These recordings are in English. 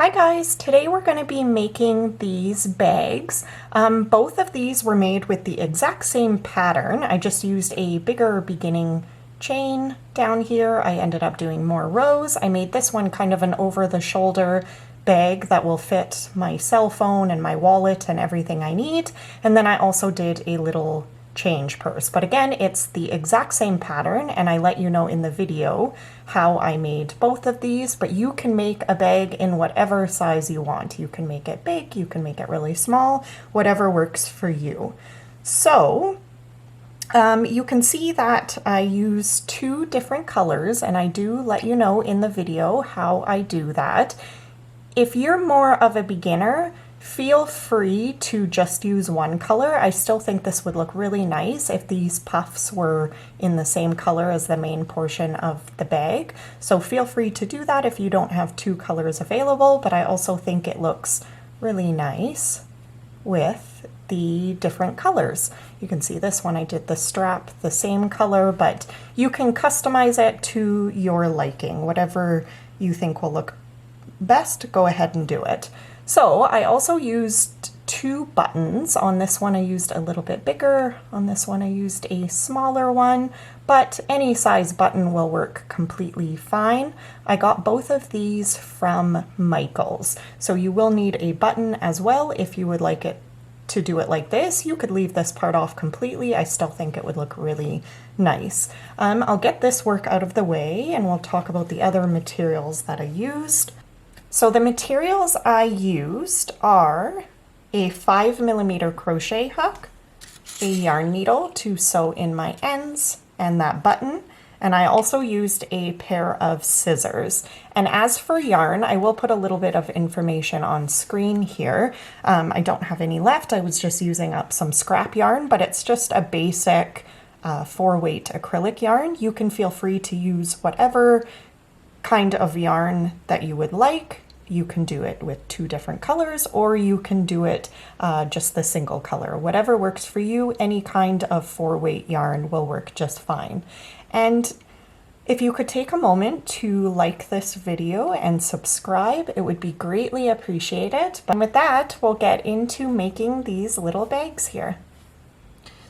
Hi guys, today we're going to be making these bags. Both of these were made with the exact same pattern. I just used a bigger beginning chain down here. I ended up doing more rows. I made this one kind of an over-the-shoulder bag that will fit my cell phone and my wallet and everything I need. And then I also did a little change purse. But again, it's the exact same pattern, and I let you know in the video how I made both of these, but you can make a bag in whatever size you want. You can make it big, you can make it really small, whatever works for you. So you can see that I use two different colors, and I do let you know in the video how I do that. If you're more of a beginner, feel free to just use one color. I still think this would look really nice if these puffs were in the same color as the main portion of the bag. So feel free to do that if you don't have two colors available, but I also think it looks really nice with the different colors. You can see this one, I did the strap the same color, but you can customize it to your liking. Whatever you think will look best, go ahead and do it. So I also used two buttons. On this one I used a little bit bigger, on this one I used a smaller one, but any size button will work completely fine. I got both of these from Michael's, so you will need a button as well if you would like it to do it like this. You could leave this part off completely. I still think it would look really nice. I'll get this work out of the way and we'll talk about the other materials that I used. So the materials I used are a 5mm crochet hook, a yarn needle to sew in my ends, and that button. And I also used a pair of scissors. And as for yarn, I will put a little bit of information on screen here. I don't have any left. I was just using up some scrap yarn, but it's just a basic 4-weight acrylic yarn. You can feel free to use whatever kind of yarn that you would like. You can do it with two different colors, or you can do it just the single color. Whatever works for you, any kind of 4-weight yarn will work just fine. And if you could take a moment to like this video and subscribe, it would be greatly appreciated. But with that, we'll get into making these little bags here.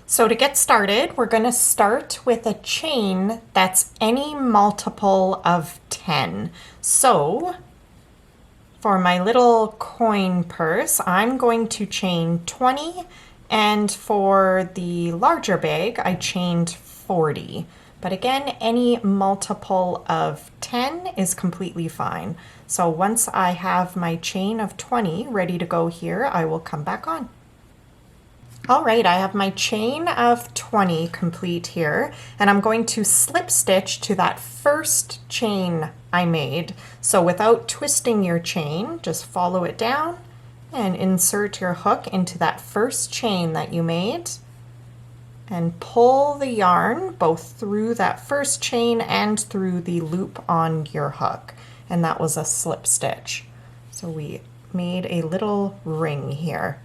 So to get started, we're going to start with a chain that's any multiple of 10. So for my little coin purse, I'm going to chain 20, and for the larger bag, I chained 40. But again, any multiple of 10 is completely fine. So once I have my chain of 20 ready to go here, I will come back on. All right, I have my chain of 20 complete here, and I'm going to slip stitch to that first chain I made. So without twisting your chain, just follow it down and insert your hook into that first chain that you made and pull the yarn both through that first chain and through the loop on your hook. And that was a slip stitch. So we made a little ring here.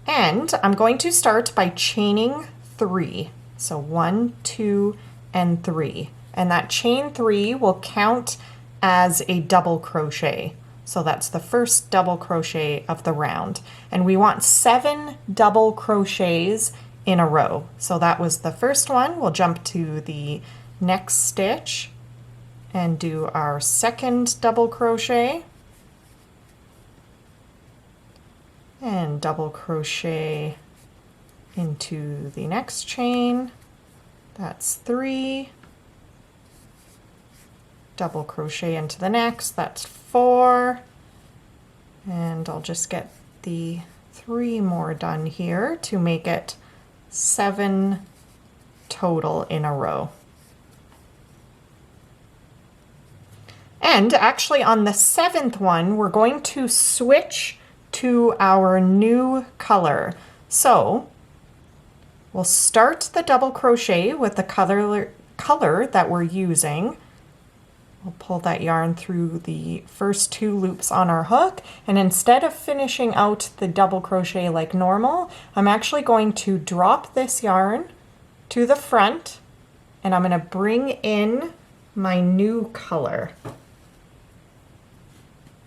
And I'm going to start by chaining 3. So 1, 2, and 3. And that chain 3 will count as a double crochet. So that's the first double crochet of the round. And we want 7 double crochets in a row. So that was the first one. We'll jump to the next stitch and do our second double crochet. And double crochet into the next chain. That's 3. Double crochet into the next, that's 4. And I'll just get the 3 more done here to make it 7 total in a row. And actually on the 7th one, we're going to switch to our new color. So we'll start the double crochet with the color that we're using. We'll pull that yarn through the first 2 loops on our hook, and instead of finishing out the double crochet like normal, I'm actually going to drop this yarn to the front, and I'm going to bring in my new color.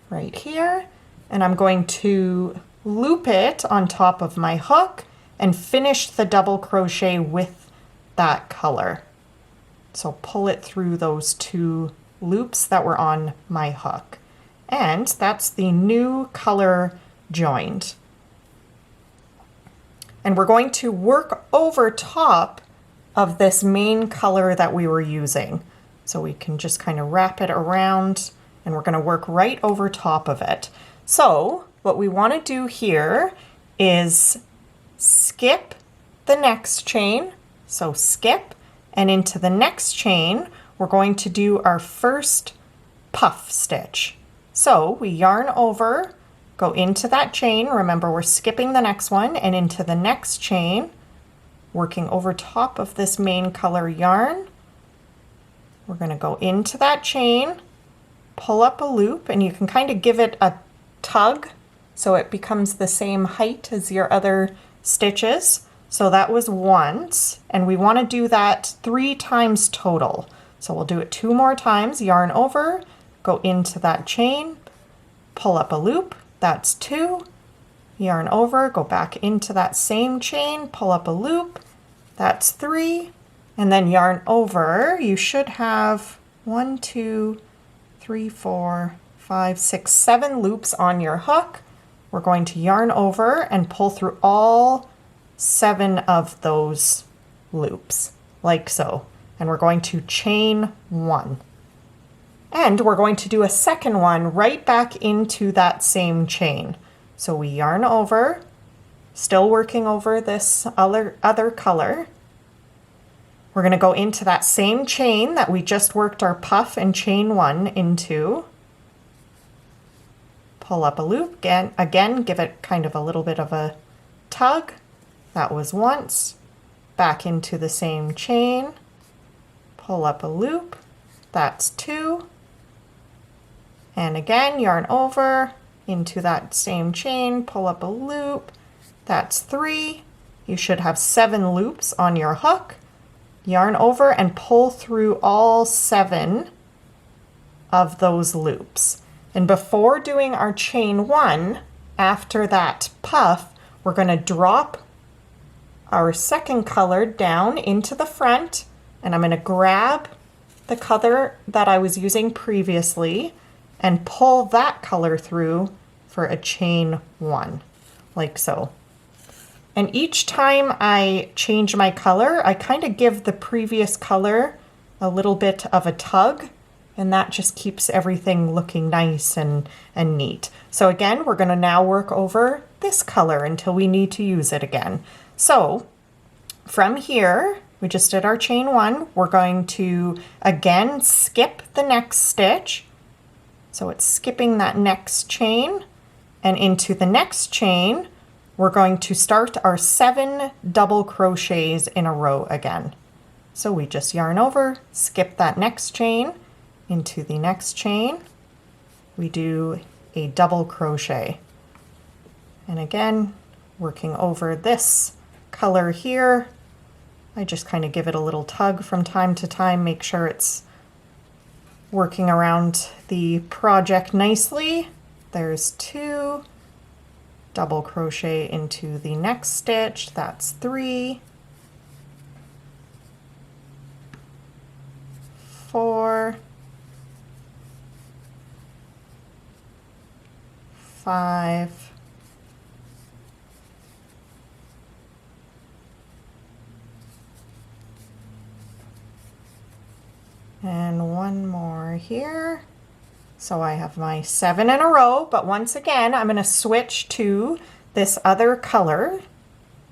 right here, and I'm going to loop it on top of my hook and finish the double crochet with that color. So pull it through those 2 loops that were on my hook. And that's the new color joined. And we're going to work over top of this main color that we were using. So we can just kind of wrap it around, and we're going to work right over top of it. So what we want to do here is skip the next chain. So skip, and into the next chain, we're going to do our first puff stitch. So we yarn over, go into that chain. Remember, we're skipping the next one, and into the next chain, working over top of this main color yarn. We're going to go into that chain, pull up a loop, and you can kind of give it a tug so it becomes the same height as your other stitches. So that was once, and we want to do that 3 times total. So we'll do it 2 more times. Yarn over, go into that chain, pull up a loop, that's 2. Yarn over, go back into that same chain, pull up a loop, that's 3. And then yarn over. You should have 1, 2, 3, 4, 5, 6, 7 loops on your hook. We're going to yarn over and pull through all 7 of those loops, like so. And we're going to chain 1. And we're going to do a second one right back into that same chain. So we yarn over, still working over this other color. We're going to go into that same chain that we just worked our puff and chain 1 into. Pull up a loop, again, give it kind of a little bit of a tug. That was once. Back into the same chain. Pull up a loop. That's 2. And again, yarn over into that same chain, pull up a loop. That's 3. You should have 7 loops on your hook. Yarn over and pull through all 7 of those loops. And before doing our chain 1, after that puff, we're going to drop our second color down into the front, and I'm going to grab the color that I was using previously and pull that color through for a chain 1, like so. And each time I change my color, I kind of give the previous color a little bit of a tug, and that just keeps everything looking nice and neat. So again, we're going to now work over this color until we need to use it again. So from here, we just did our chain 1. We're going to again skip the next stitch. So it's skipping that next chain, and into the next chain, we're going to start our 7 double crochets in a row again. So we just yarn over, skip that next chain, into the next chain, we do a double crochet. And again, working over this color here, I just kind of give it a little tug from time to time, make sure it's working around the project nicely. There's 2, double crochet into the next stitch, that's 3, 4, 5, and 1 more here. So I have my 7 in a row, but once again, I'm going to switch to this other color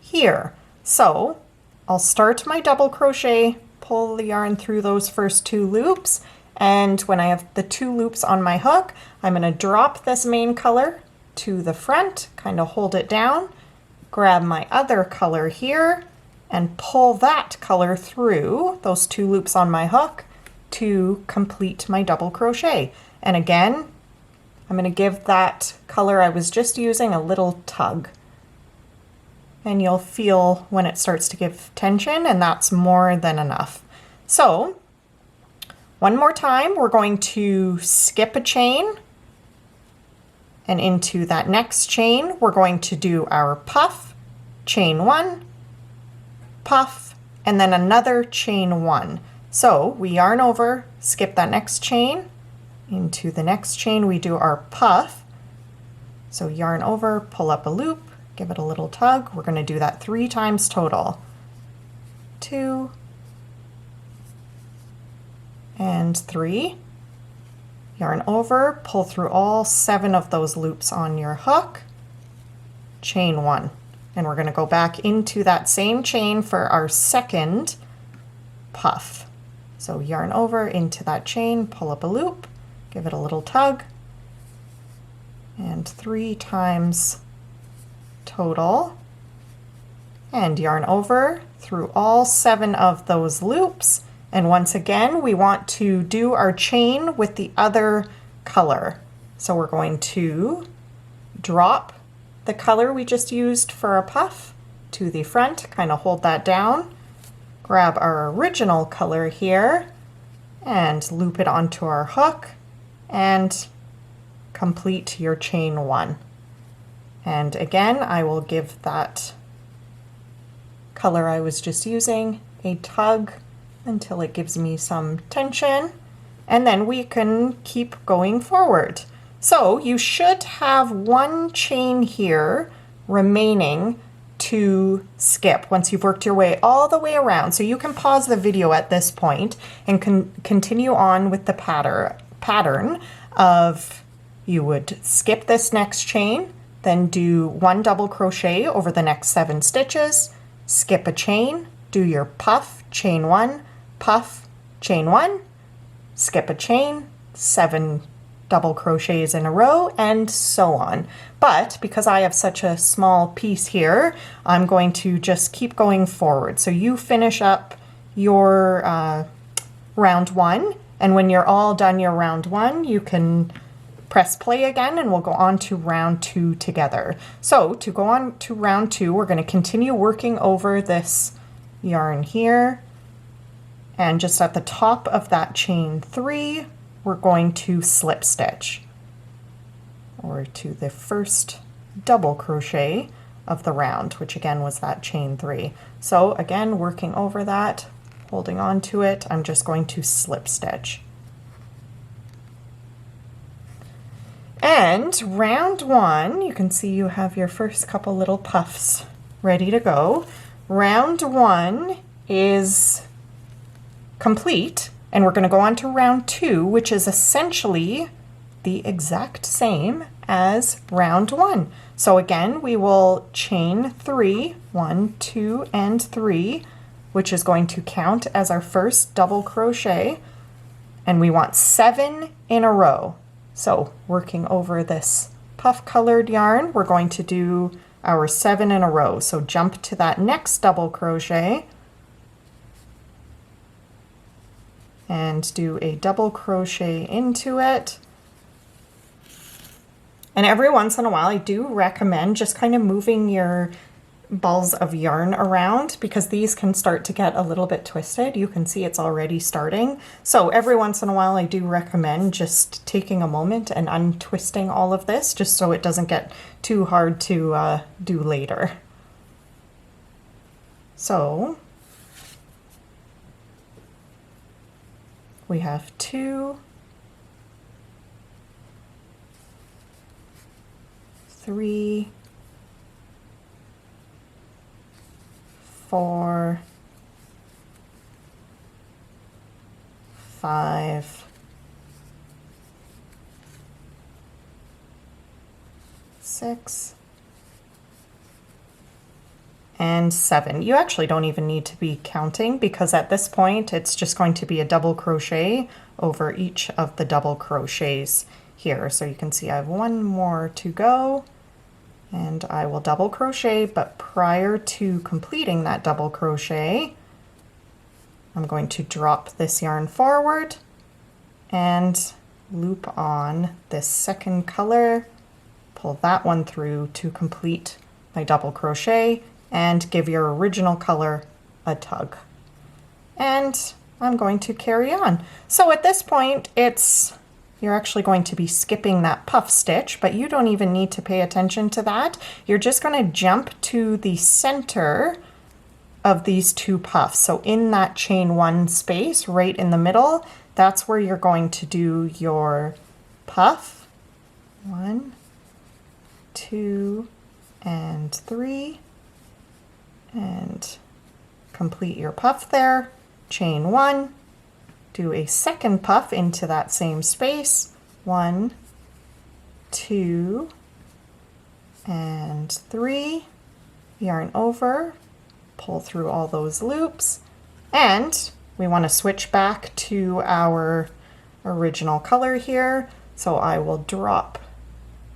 here. So I'll start my double crochet, pull the yarn through those first 2 loops, and when I have the 2 loops on my hook, I'm going to drop this main color to the front, kind of hold it down, grab my other color here, and pull that color through those 2 loops on my hook to complete my double crochet. And again, I'm going to give that color I was just using a little tug. And you'll feel when it starts to give tension, and that's more than enough. So, one more time, we're going to skip a chain, And into that next chain, we're going to do our puff, chain 1, puff, and then another chain 1. So we yarn over, skip that next chain, into the next chain we do our puff. So yarn over, pull up a loop, give it a little tug. We're going to do that 3 times total. 2 and 3. Yarn over, pull through all 7 of those loops on your hook, chain 1. And we're going to go back into that same chain for our second puff. So yarn over into that chain, pull up a loop, give it a little tug, and 3 times total. And yarn over through all 7 of those loops. And once again, we want to do our chain with the other color. So we're going to drop the color we just used for our puff to the front, kind of hold that down, grab our original color here and loop it onto our hook and complete your chain 1. And again, I will give that color I was just using a tug until it gives me some tension, and then we can keep going forward. So you should have 1 chain here remaining to skip once you've worked your way all the way around. So you can pause the video at this point and continue on with the pattern of you would skip this next chain, then do 1 double crochet over the next 7 stitches, skip a chain, do your puff, chain 1, puff, chain 1, skip a chain, 7 double crochets in a row, and so on. But because I have such a small piece here, I'm going to just keep going forward. So you finish up your round 1, and when you're all done your round 1, you can press play again and we'll go on to round 2 together. So to go on to round 2, we're going to continue working over this yarn here, and just at the top of that chain 3, we're going to slip stitch, or to the first double crochet of the round, which again was that chain 3. So again, working over that, holding on to it, I'm just going to slip stitch. And round 1, you can see you have your first couple little puffs ready to go. Round 1 is complete, and we're going to go on to round 2, which is essentially the exact same as round 1. So again, we will chain 3, 1, 2, and 3, which is going to count as our first double crochet, and we want 7 in a row. So working over this puff colored yarn, we're going to do our 7 in a row. So jump to that next double crochet and do a double crochet into it. And every once in a while, I do recommend just kind of moving your balls of yarn around, because these can start to get a little bit twisted. You can see it's already starting. So every once in a while, I do recommend just taking a moment and untwisting all of this, just so it doesn't get too hard to do later. So we have 2, 3, 4, 5, 6, and 7. You actually don't even need to be counting, because at this point it's just going to be a double crochet over each of the double crochets here. So you can see I have 1 more to go, and I will double crochet, but prior to completing that double crochet, I'm going to drop this yarn forward and loop on this second color, pull that one through to complete my double crochet, and give your original color a tug. And I'm going to carry on. So at this point, it's you're actually going to be skipping that puff stitch, but you don't even need to pay attention to that. You're just going to jump to the center of these two puffs. So in that chain one space right in the middle, that's where you're going to do your puff. 1, 2, and 3, and complete your puff there. Chain 1, do a second puff into that same space. 1, 2, and 3. Yarn over, pull through all those loops, and we want to switch back to our original color here. So I will drop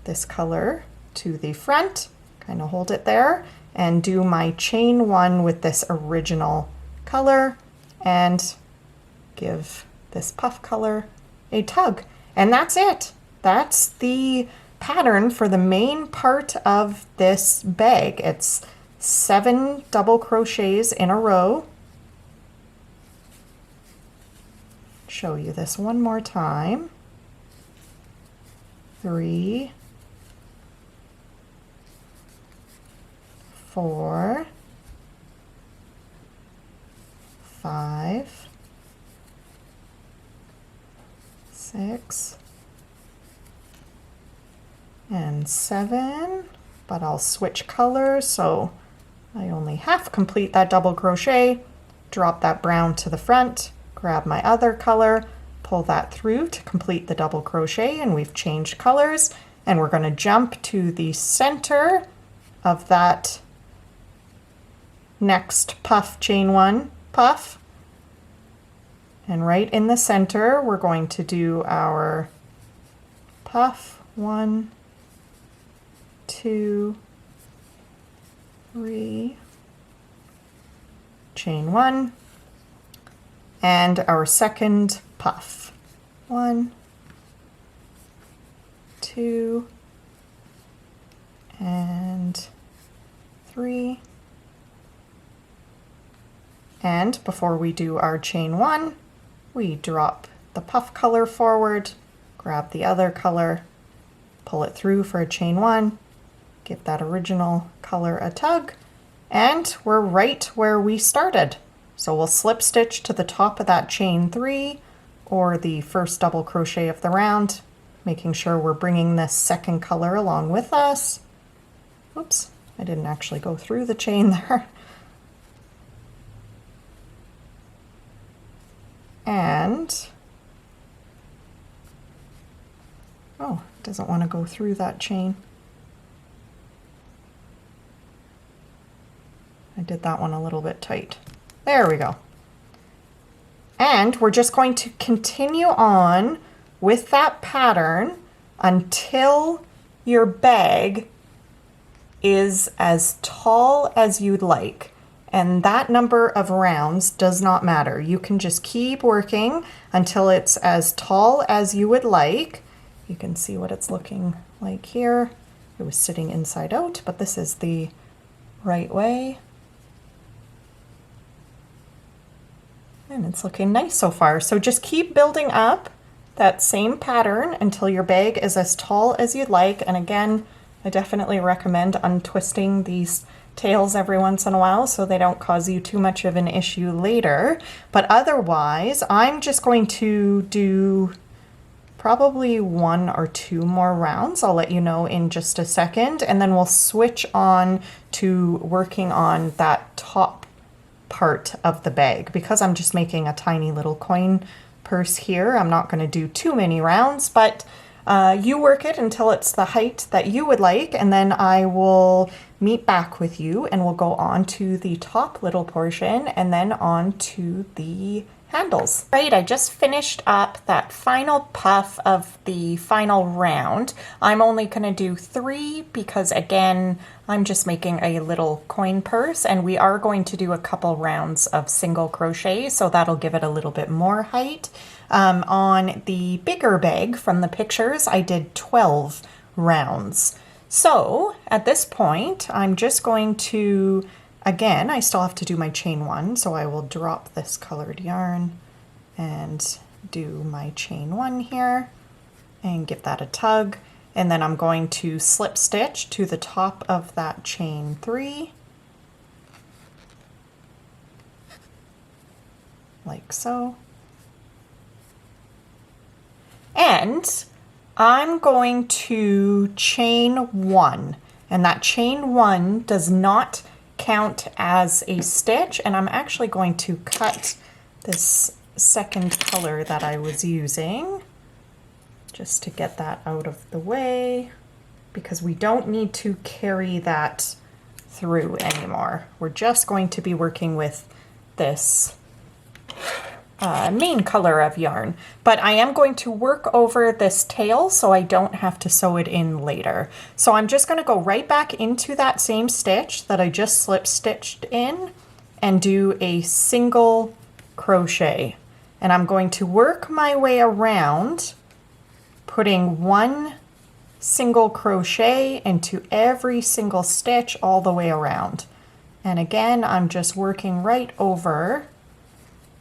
this color to the front, kind of hold it there, and do my chain 1 with this original color and give this puff color a tug. And that's it. That's the pattern for the main part of this bag. It's 7 double crochets in a row. Show you this one more time. 3, 4, 5, 6, and 7, but I'll switch colors, so I only half complete that double crochet, drop that brown to the front, grab my other color, pull that through to complete the double crochet, and we've changed colors, and we're going to jump to the center of that next puff, chain 1 puff, and right in the center we're going to do our puff. 1, 2, 3, chain 1, and our second puff. 1, 2, and 3. And before we do our chain 1, we drop the puff color forward, grab the other color, pull it through for a chain 1, give that original color a tug, and we're right where we started. So we'll slip stitch to the top of that chain 3 or the first double crochet of the round, making sure we're bringing this second color along with us. Oops, I didn't actually go through the chain there. And, oh, it doesn't want to go through that chain. I did that one a little bit tight. There we go. And we're just going to continue on with that pattern until your bag is as tall as you'd like. And that number of rounds does not matter. You can just keep working until it's as tall as you would like. You can see what it's looking like here. It was sitting inside out, but this is the right way. And it's looking nice so far. So just keep building up that same pattern until your bag is as tall as you'd like. And again, I definitely recommend untwisting these tails every once in a while so they don't cause you too much of an issue later. But otherwise, I'm just going to do probably 1 or 2 more rounds. I'll let you know in just a second, and then we'll switch on to working on that top part of the bag. Because I'm just making a tiny little coin purse here, I'm not going to do too many rounds, but you work it until it's the height that you would like, and then I will meet back with you and we'll go on to the top little portion and then on to the handles. Right, I just finished up that final puff of the final round. I'm only going to do 3 because again, I'm just making a little coin purse, and we are going to do a couple rounds of single crochet, so that'll give it a little bit more height. On the bigger bag from the pictures, I did 12 rounds. So at this point, I'm just going to, again, I still have to do my chain 1, so I will drop this colored yarn and do my chain 1 here. and give that a tug. And then I'm going to slip stitch to the top of that chain 3, like so. And I'm going to chain 1, and that chain 1 does not count as a stitch, and I'm actually going to cut this second color that I was using just to get that out of the way, because we don't need to carry that through anymore. We're just going to be working with this main color of yarn, but I am going to work over this tail so I don't have to sew it in later. So I'm just going to go right back into that same stitch that I just slip stitched in and do a single crochet, and I'm going to work my way around, putting 1 single crochet into every single stitch all the way around. And again, I'm just working right over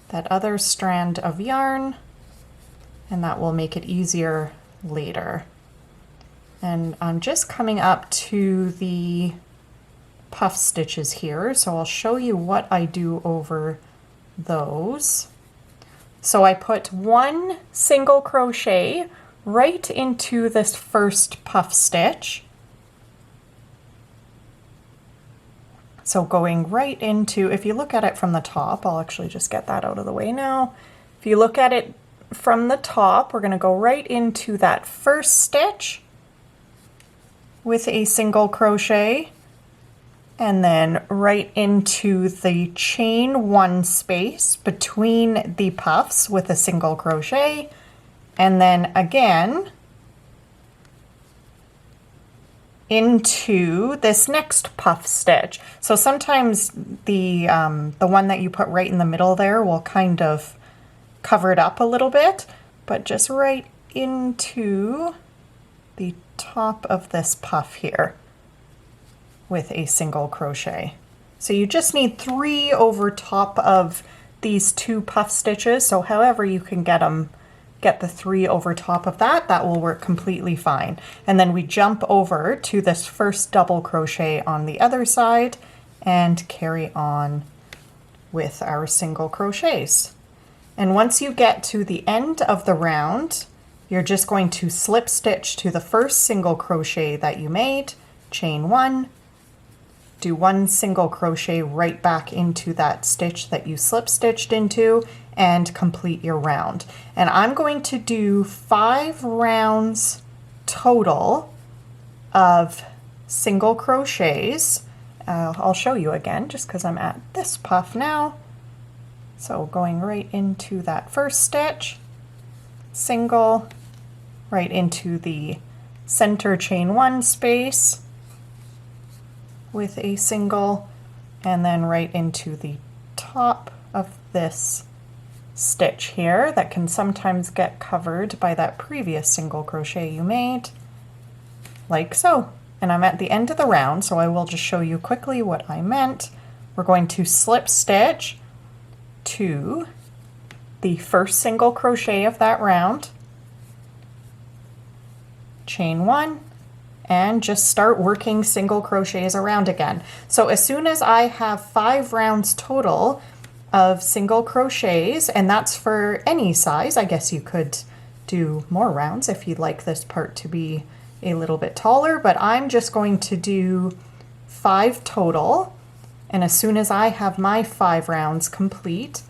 that other strand of yarn, and that will make it easier later. And I'm just coming up to the puff stitches here, so I'll show you what I do over those. So I put 1 single crochet right into this first puff stitch. So going right into, if you look at it from the top, I'll actually just get that out of the way now. If you look at it from the top, we're going to go right into that first stitch with a single crochet, and then right into the chain 1 space between the puffs with a single crochet, and then again into this next puff stitch. So sometimes the one that you put right in the middle there will kind of cover it up a little bit, but just right into the top of this puff here with a single crochet. So you just need 3 over top of these 2 puff stitches. So however you can get the 3 over top of that, that will work completely fine. And then we jump over to this first double crochet on the other side and carry on with our single crochets. And once you get to the end of the round, you're just going to slip stitch to the first single crochet that you made, chain 1, do 1 single crochet right back into that stitch that you slip stitched into, and complete your round. And I'm going to do 5 rounds total of single crochets. I'll show you again just because I'm at this puff now. So going right into that first stitch, single, right into the center chain 1 space with a single, and then right into the top of this stitch here that can sometimes get covered by that previous single crochet you made, like so. And I'm at the end of the round, so I will just show you quickly what I meant. We're going to slip stitch to the first single crochet of that round, chain 1, and just start working single crochets around again. So as soon as I have 5 rounds total of single crochets, and that's for any size, I guess you could do more rounds if you'd like this part to be a little bit taller, but I'm just going to do 5 total, and as soon as I have my 5 rounds complete,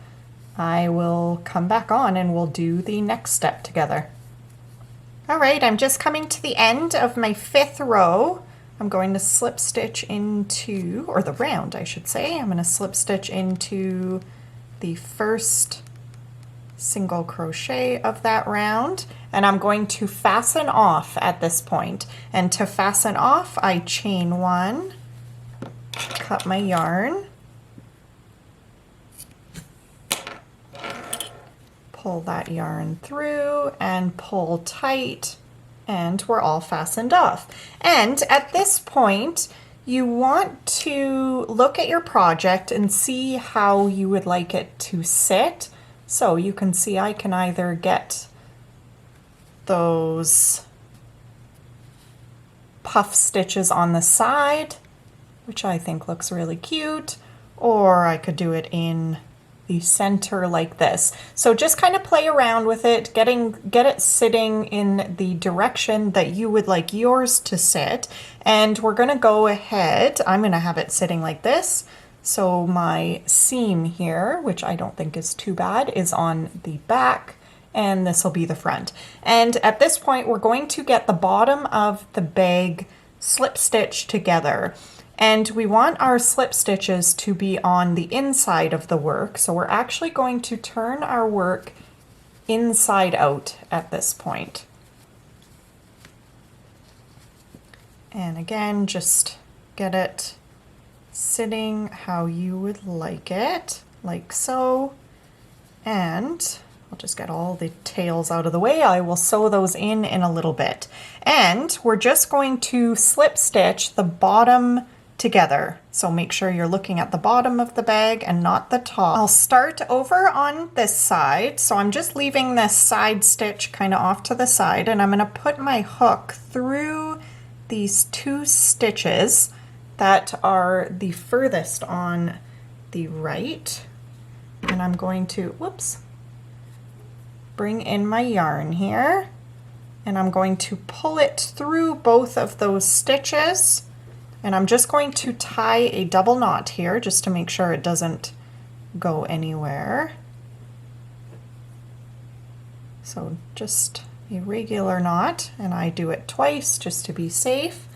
I will come back on and we'll do the next step together. All right, I'm just coming to the end of my 5th row. I'm going to slip stitch into, or the round I should say, I'm going to slip stitch into the first single crochet of that round, and I'm going to fasten off at this point. And to fasten off, I chain 1, cut my yarn, pull that yarn through and pull tight, and we're all fastened off. And at this point, you want to look at your project and see how you would like it to sit. So you can see I can either get those puff stitches on the side, which I think looks really cute, or I could do it in the center like this. So just kind of play around with it, get it sitting in the direction that you would like yours to sit. And we're gonna go ahead, I'm gonna have it sitting like this. So my seam here, which I don't think is too bad, is on the back, and this will be the front. And at this point, we're going to get the bottom of the bag slip stitched together. And we want our slip stitches to be on the inside of the work. So we're actually going to turn our work inside out at this point. And again, just get it sitting how you would like it, like so. And I'll just get all the tails out of the way. I will sew those in a little bit. And we're just going to slip stitch the bottom together. So make sure you're looking at the bottom of the bag and not the top. I'll start over on this side. So I'm just leaving this side stitch kind of off to the side, and I'm going to put my hook through these 2 stitches that are the furthest on the right. And I'm going to, whoops, bring in my yarn here, and I'm going to pull it through both of those stitches. And I'm just going to tie a double knot here just to make sure it doesn't go anywhere. So just a regular knot, and I do it twice just to be safe.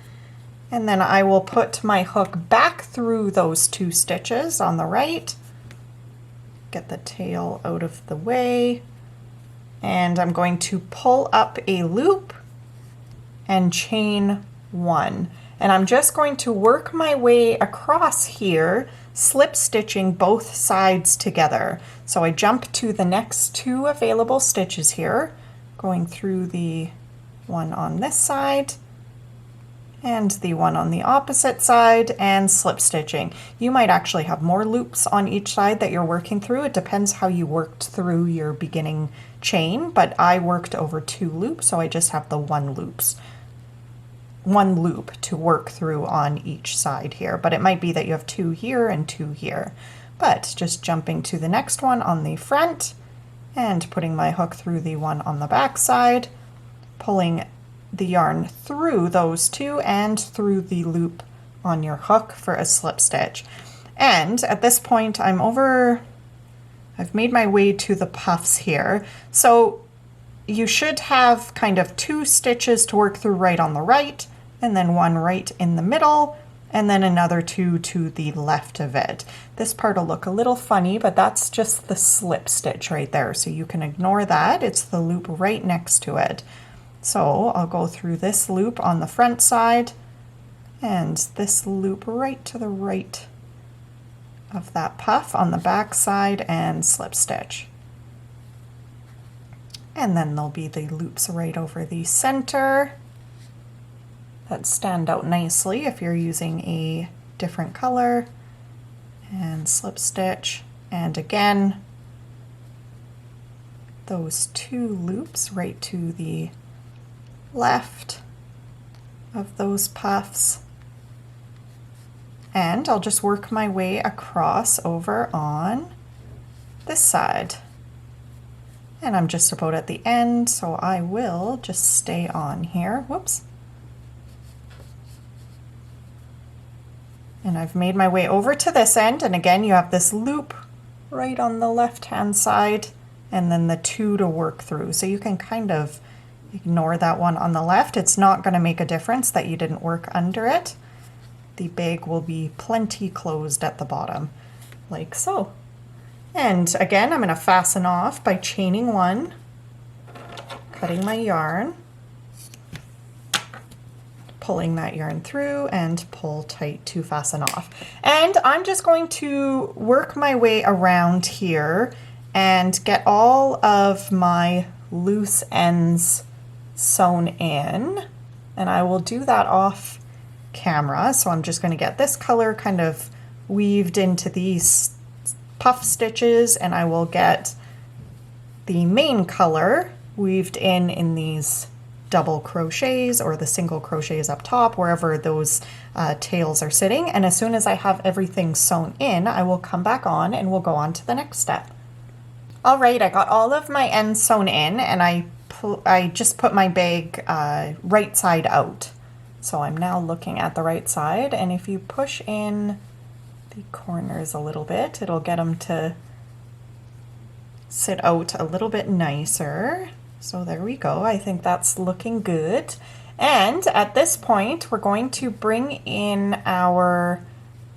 And then I will put my hook back through those 2 stitches on the right, get the tail out of the way, and I'm going to pull up a loop and chain 1. And I'm just going to work my way across here, slip stitching both sides together. So I jump to the next 2 available stitches here, going through the one on this side and the one on the opposite side, and slip stitching. You might actually have more loops on each side that you're working through. It depends how you worked through your beginning chain, but I worked over 2 loops, so I just have the 1 loop to work through on each side here. But it might be that you have 2 here and 2 here. But just jumping to the next one on the front and putting my hook through the one on the back side, pulling the yarn through those 2 and through the loop on your hook for a slip stitch. And at this point I've made my way to the puffs here. So you should have kind of 2 stitches to work through right on the right, and then 1 right in the middle, and then another 2 to the left of it. This part will look a little funny, but that's just the slip stitch right there. So you can ignore that. It's the loop right next to it. So I'll go through this loop on the front side and this loop right to the right of that puff on the back side and slip stitch. And then there'll be the loops right over the center that stand out nicely if you're using a different color, and slip stitch. And again, those 2 loops right to the left of those puffs. And I'll just work my way across over on this side. And I'm just about at the end, so I will just stay on here. Whoops. And I've made my way over to this end, and again you have this loop right on the left hand side and then the 2 to work through. So you can kind of ignore that one on the left. It's not going to make a difference that you didn't work under it. The bag will be plenty closed at the bottom, like so. And again, I'm going to fasten off by chaining 1, cutting my yarn, pulling that yarn through, and pull tight to fasten off. And I'm just going to work my way around here and get all of my loose ends sewn in, and I will do that off camera. So I'm just going to get this color kind of weaved into these puff stitches, and I will get the main color weaved in these double crochets or the single crochets up top, wherever those tails are sitting. And as soon as I have everything sewn in, I will come back on and we'll go on to the next step. All right, I got all of my ends sewn in, and I just put my bag right side out. So I'm now looking at the right side, and if you push in the corners a little bit, it'll get them to sit out a little bit nicer. So there we go. I think that's looking good. And at this point, we're going to bring in our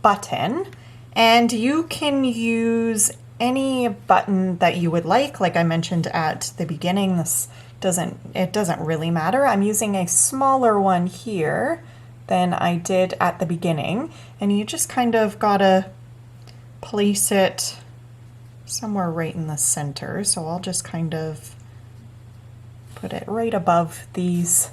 button, and you can use any button that you would like I mentioned at the beginning. It doesn't really matter. I'm using a smaller one here than I did at the beginning, and you just kind of gotta place it somewhere right in the center. So I'll just kind of put it right above these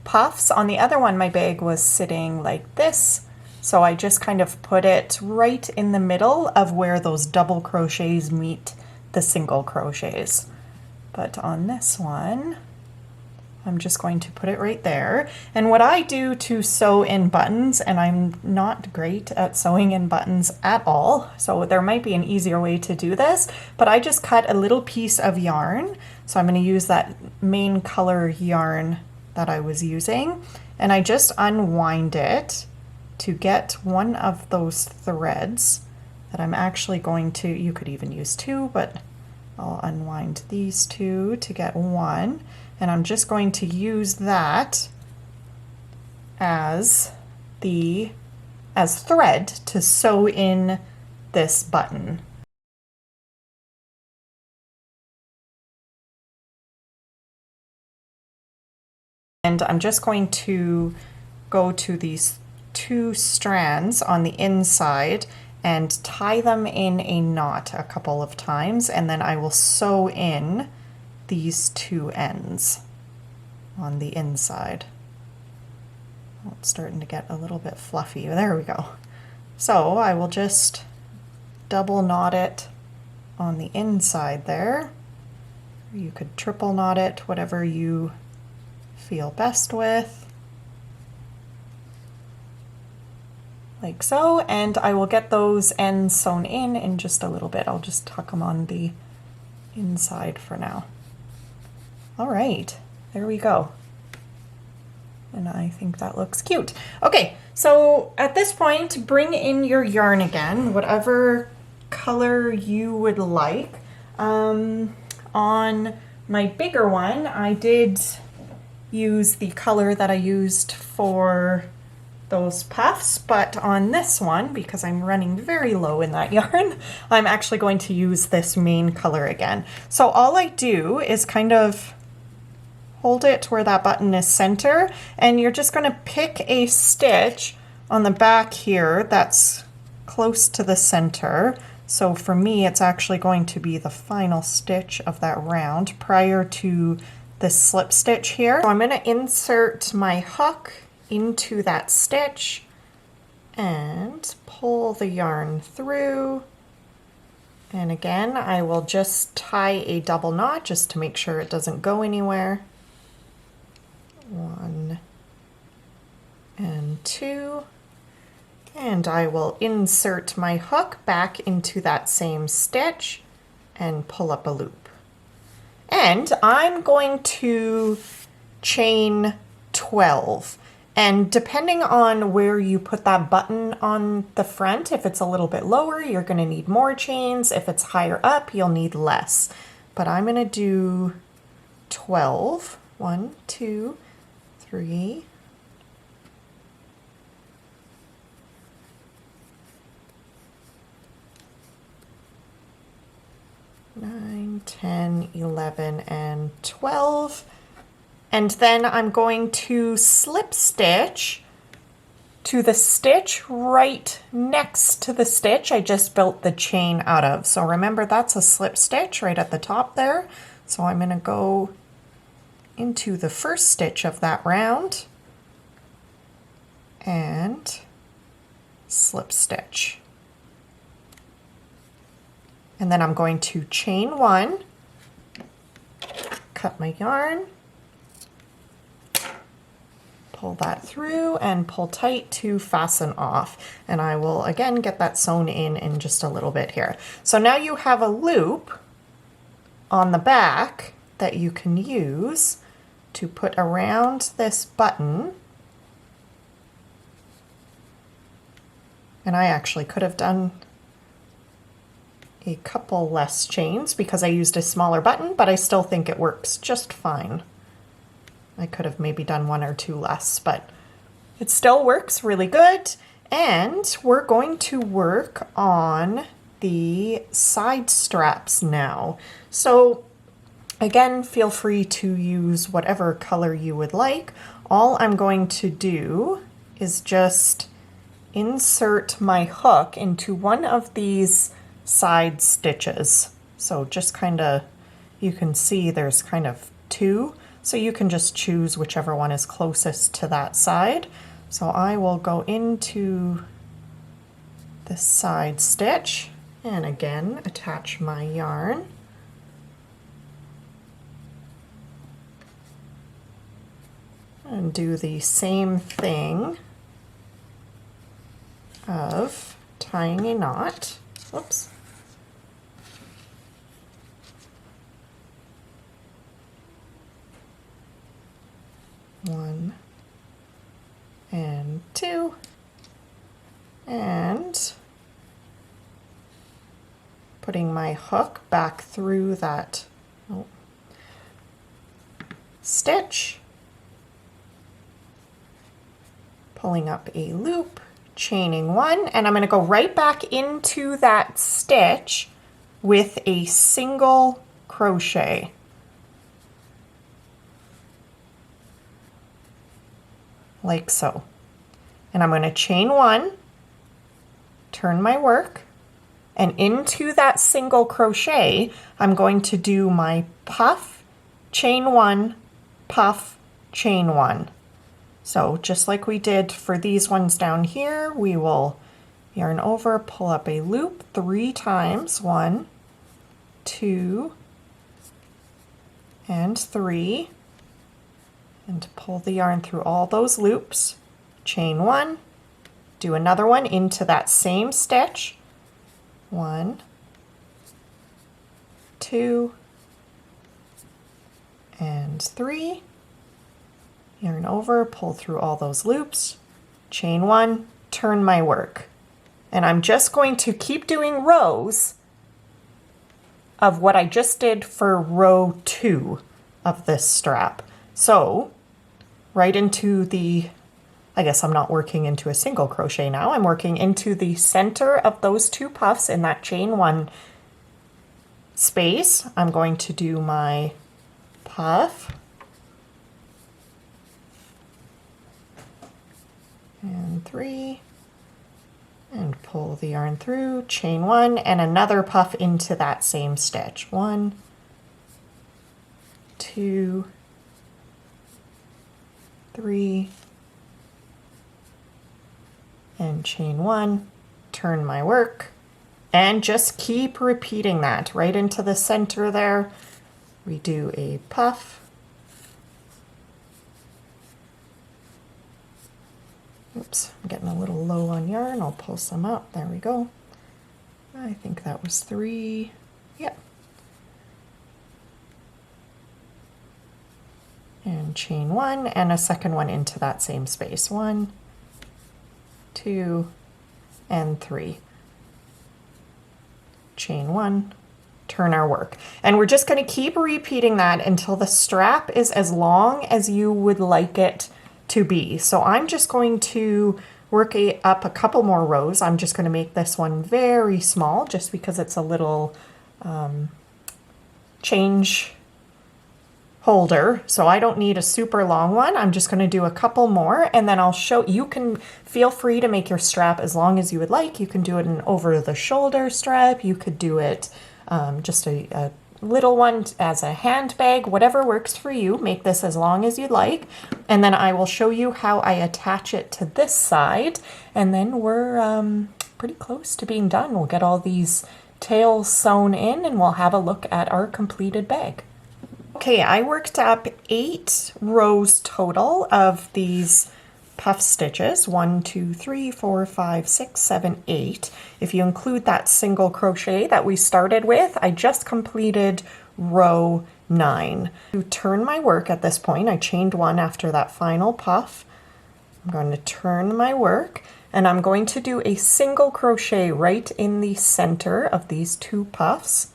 puffs. On the other one, my bag was sitting like this, so I just kind of put it right in the middle of where those double crochets meet the single crochets. But on this one, I'm just going to put it right there. And what I do to sew in buttons, and I'm not great at sewing in buttons at all, so there might be an easier way to do this, but I just cut a little piece of yarn. So I'm going to use that main color yarn that I was using, and I just unwind it to get one of those threads that I'm actually going to, you could even use two, but I'll unwind these two to get one, and I'm just going to use that as thread to sew in this button. And I'm just going to go to these two strands on the inside and tie them in a knot a couple of times, and then I will sew in these two ends on the inside. Oh, it's starting to get a little bit fluffy. There we go. So I will just double knot it on the inside there. You could triple knot it, whatever you feel best with. Like so, and I will get those ends sewn in just a little bit. I'll just tuck them on the inside for now. All right, there we go. And I think that looks cute. Okay, so at this point, bring in your yarn again, whatever color you would like. On my bigger one, I did use the color that I used for those puffs, but on this one, because I'm running very low in that yarn, I'm actually going to use this main color again. So all I do is kind of hold it where that button is center, and you're just going to pick a stitch on the back here that's close to the center. So for me, it's actually going to be the final stitch of that round prior to this slip stitch here. So I'm going to insert my hook into that stitch and pull the yarn through, and again I will just tie a double knot just to make sure it doesn't go anywhere. 1 and 2, and I will insert my hook back into that same stitch and pull up a loop. And I'm going to chain 12. And depending on where you put that button on the front, if it's a little bit lower, you're going to need more chains. If it's higher up, you'll need less. But I'm going to do 12. 1, 2, 3, 9, 10, 11, and 12. And then I'm going to slip stitch to the stitch right next to the stitch I just built the chain out of. So remember, that's a slip stitch right at the top there. So I'm going to go into the first stitch of that round and slip stitch. And then I'm going to chain 1, cut my yarn, pull that through and pull tight to fasten off. And I will again get that sewn in just a little bit here. So now you have a loop on the back that you can use to put around this button. And I actually could have done a couple less chains because I used a smaller button, but I still think it works just fine. I could have maybe done 1 or 2 less, but it still works really good. And we're going to work on the side straps now. So again, feel free to use whatever color you would like. All I'm going to do is just insert my hook into one of these side stitches. So just kind of, you can see there's kind of 2. So you can just choose whichever one is closest to that side. So I will go into the side stitch and again attach my yarn. And do the same thing of tying a knot. Whoops. One and 2 and putting my hook back through that stitch, pulling up a loop, chaining 1, and I'm going to go right back into that stitch with a single crochet. Like so. And I'm going to chain 1, turn my work, and into that single crochet, I'm going to do my puff, chain 1, puff, chain 1. So just like we did for these ones down here, we will yarn over, pull up a loop 3 times, 1, 2, and 3. And pull the yarn through all those loops, chain 1, do another one into that same stitch, 1, 2, and 3, yarn over, pull through all those loops, chain 1, turn my work. And I'm just going to keep doing rows of what I just did for row 2 of this strap. So right into the, I guess I'm not working into a single crochet now, I'm working into the center of those 2 puffs in that chain 1 space. I'm going to do my puff and 3 and pull the yarn through, chain 1 and another puff into that same stitch. 1, 2, 3, and chain 1, turn my work, and just keep repeating that right into the center there. We do a puff, oops, I'm getting a little low on yarn, I'll pull some up, there we go. I think that was 3, yep. And chain 1 and a second one into that same space. 1, 2, and 3. Chain 1, turn our work. And we're just going to keep repeating that until the strap is as long as you would like it to be. So I'm just going to work up a couple more rows. I'm just going to make this one very small just because it's a little change holder, so I don't need a super long one. I'm just going to do a couple more and then I'll show you. Can feel free to make your strap as long as you would like. You can do it an over the shoulder strap, you could do it just a little one as a handbag, whatever works for you. Make this as long as you'd like, and then I will show you how I attach it to this side, and then we're pretty close to being done. We'll get all these tails sewn in and we'll have a look at our completed bag. Okay, I worked up 8 rows total of these puff stitches. 1, 2, 3, 4, 5, 6, 7, 8. If you include that single crochet that we started with, I just completed row 9. To turn my work at this point, I chained 1 after that final puff. I'm going to turn my work and I'm going to do a single crochet right in the center of these 2 puffs.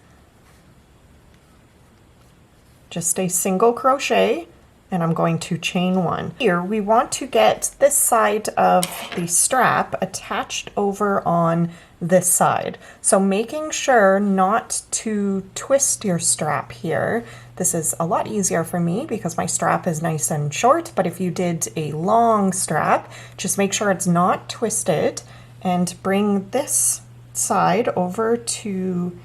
Just a single crochet, and I'm going to chain 1. Here we want to get this side of the strap attached over on this side. So making sure not to twist your strap here. This is a lot easier for me because my strap is nice and short, but if you did a long strap, just make sure it's not twisted and bring this side over to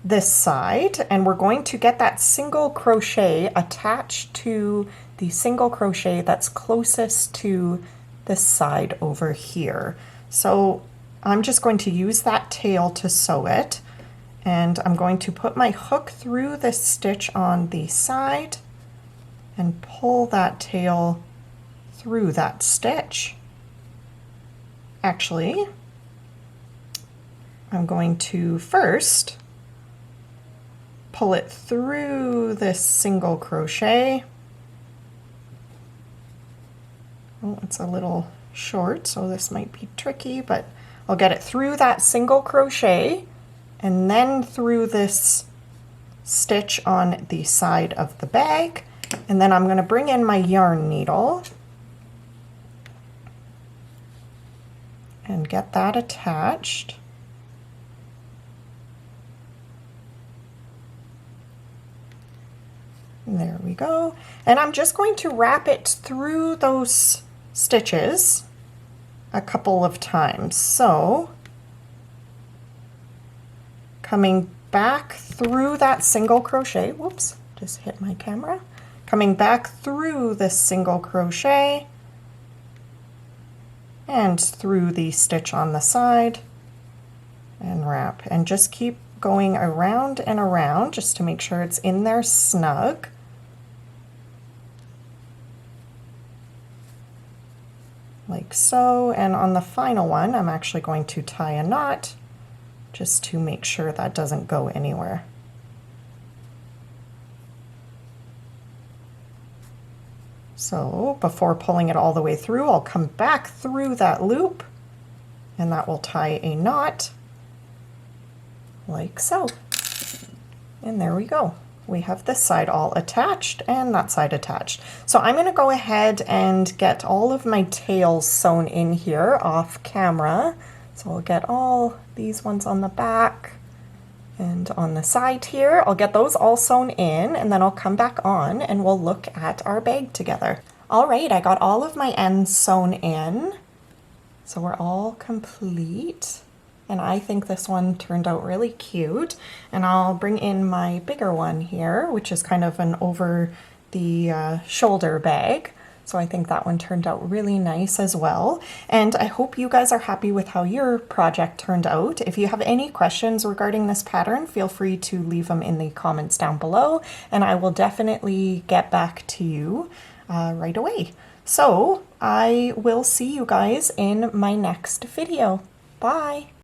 this side, and we're going to get that single crochet attached to the single crochet that's closest to this side over here. So I'm just going to use that tail to sew it, and I'm going to put my hook through this stitch on the side and pull that tail through that stitch. Actually, I'm going to first pull it through this single crochet. Oh, it's a little short, so this might be tricky, but I'll get it through that single crochet and then through this stitch on the side of the bag. And then I'm going to bring in my yarn needle and get that attached. There we go. And I'm just going to wrap it through those stitches a couple of times. So coming back through that single crochet, whoops, just hit my camera. Coming back through this single crochet and through the stitch on the side and wrap, and just keep going around and around just to make sure it's in there snug. Like so, and on the final one I'm actually going to tie a knot just to make sure that doesn't go anywhere. So before pulling it all the way through, I'll come back through that loop and that will tie a knot like so. And there we go. We have this side all attached and that side attached. So I'm going to go ahead and get all of my tails sewn in here off camera. So I'll get all these ones on the back and on the side here. I'll get those all sewn in and then I'll come back on and we'll look at our bag together. All right, I got all of my ends sewn in. So we're all complete. And I think this one turned out really cute. And I'll bring in my bigger one here, which is kind of an over the shoulder bag. So I think that one turned out really nice as well. And I hope you guys are happy with how your project turned out. If you have any questions regarding this pattern, feel free to leave them in the comments down below, and I will definitely get back to you right away. So I will see you guys in my next video. Bye!